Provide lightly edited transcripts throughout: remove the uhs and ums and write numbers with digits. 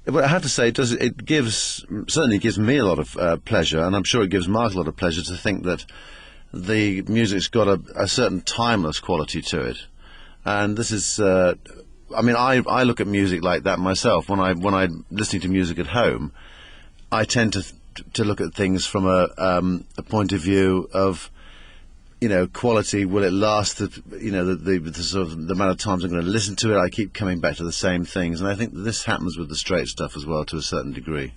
But I have to say, certainly gives me a lot of pleasure, and I'm sure it gives Mark a lot of pleasure to think that the music's got a certain timeless quality to it. And this is, I mean, I look at music like that myself. When I'm listening to music at home, I tend to look at things from a point of view of, quality. Will it last? The sort of the amount of times I'm going to listen to it. I keep coming back to the same things, and I think this happens with the Straits stuff as well to a certain degree.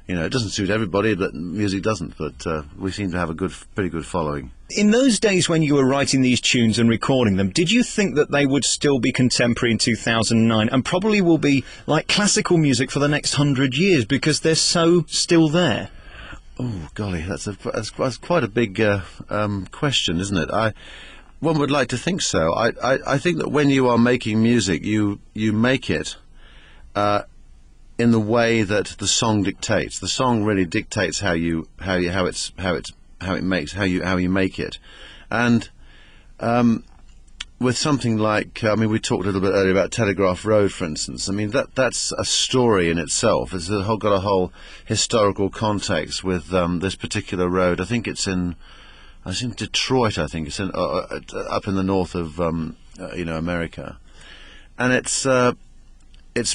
It doesn't suit everybody, but music doesn't. But we seem to have a pretty good following. In those days when you were writing these tunes and recording them, did you think that they would still be contemporary in 2009 and probably will be like classical music for the next 100 years because they're so still there? Oh, golly, that's quite a big question, isn't it? One would like to think so. I think that when you are making music, you make it in the way that the song dictates. The song really dictates how you make it, and with something like, we talked a little bit earlier about Telegraph Road, for instance. I mean, that's a story in itself. It's got a whole historical context with this particular road. I think it's in Detroit. I think it's up in the north of America, and it's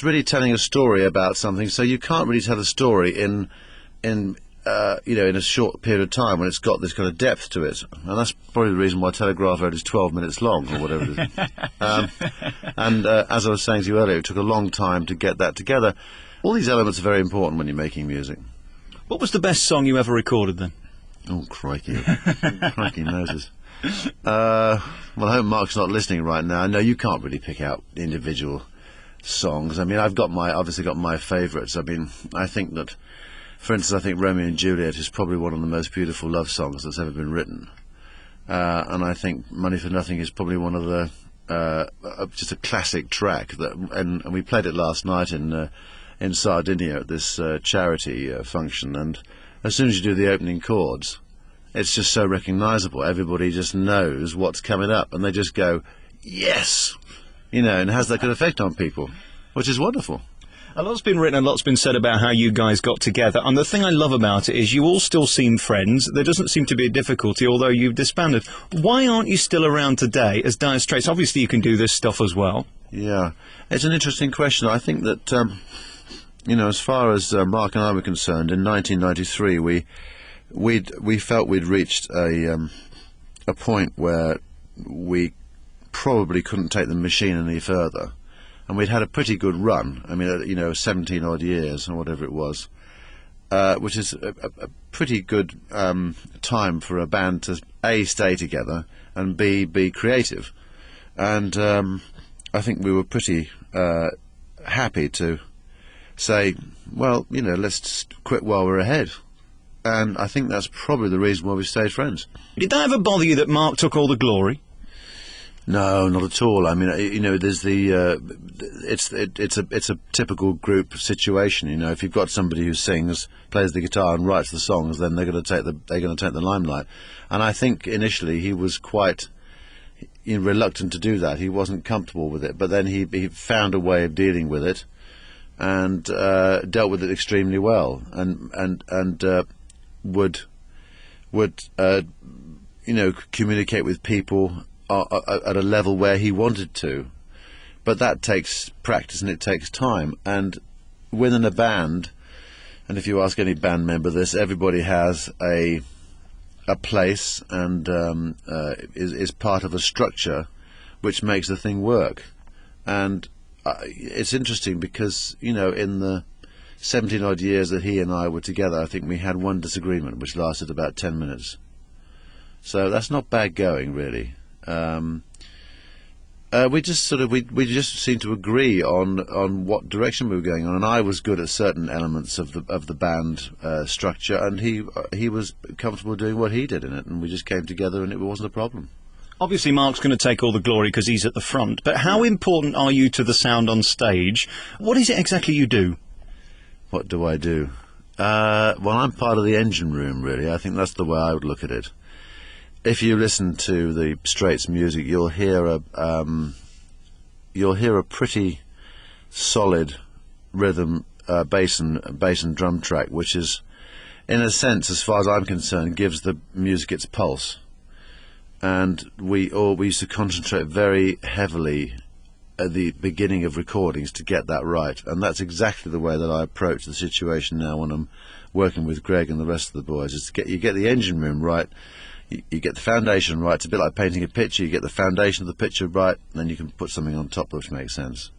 really telling a story about something. So you can't really tell a story in a short period of time when it's got this kind of depth to it. And that's probably the reason why Telegraph Road is 12 minutes long, or whatever it is. And as I was saying to you earlier, it took a long time to get that together. All these elements are very important when you're making music. What was the best song you ever recorded, then? Oh, crikey. Crikey noses. Well, I hope Mark's not listening right now. No, you can't really pick out individual songs. I mean, I've obviously got my favourites. I mean, I think that, for instance, I think Romeo and Juliet is probably one of the most beautiful love songs that's ever been written. And I think Money for Nothing is probably one of the just a classic track and we played it last night in Sardinia at this charity function. And as soon as you do the opening chords, it's just so recognisable. Everybody just knows what's coming up, and they just go, yes, and it has that good effect on people, which is wonderful. A lot's been written, a lot's been said about how you guys got together, and the thing I love about it is you all still seem friends. There doesn't seem to be a difficulty, although you've disbanded. Why aren't you still around today as Dire Straits? Obviously you can do this stuff as well. Yeah, it's an interesting question. I think that, as far as Mark and I were concerned, in 1993 we felt we'd reached a point where we probably couldn't take the machine any further. And we'd had a pretty good run. I mean, 17 odd years or whatever it was, which is a pretty good time for a band to A, stay together, and B, be creative. And I think we were pretty happy to say, well, let's just quit while we're ahead. And I think that's probably the reason why we stayed friends. Did that ever bother you that Mark took all the glory? No, not at all. I mean, there's it's a typical group situation. If you've got somebody who sings, plays the guitar, and writes the songs, then they're going to take the limelight. And I think initially he was quite reluctant to do that. He wasn't comfortable with it, but then he found a way of dealing with it, and dealt with it extremely well, and would communicate with people at a level where he wanted to. But that takes practice and it takes time. And within a band, and if you ask any band member this, everybody has a place and is part of a structure which makes the thing work. And it's interesting because, in the 17 odd years that he and I were together, I think we had one disagreement which lasted about 10 minutes. So that's not bad going, really. We just seemed to agree on what direction we were going on, and I was good at certain elements of the band structure, and he was comfortable doing what he did in it, and we just came together, and it wasn't a problem. Obviously, Mark's going to take all the glory because he's at the front. But how important are you to the sound on stage? What is it exactly you do? What do I do? Well, I'm part of the engine room, really. I think that's the way I would look at it. If you listen to the Straits music, you'll hear a pretty solid rhythm bass and drum track, which is, in a sense, as far as I'm concerned, gives the music its pulse. And we used to concentrate very heavily at the beginning of recordings to get that right, and that's exactly the way that I approach the situation now when I'm working with Greg and the rest of the boys. Is you get the engine room right, you get the foundation right. It's a bit like painting a picture. You get the foundation of the picture right, and then you can put something on top which makes sense.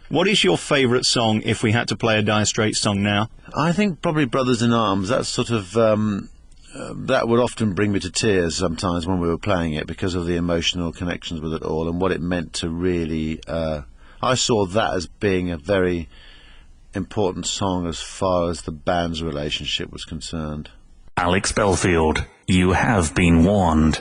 What is your favourite song if we had to play a Dire Straits song now? I think probably Brothers in Arms. That's sort of that would often bring me to tears sometimes when we were playing it, because of the emotional connections with it all and what it meant to really. I saw that as being a very important song as far as the band's relationship was concerned. Alex Belfield, you have been warned.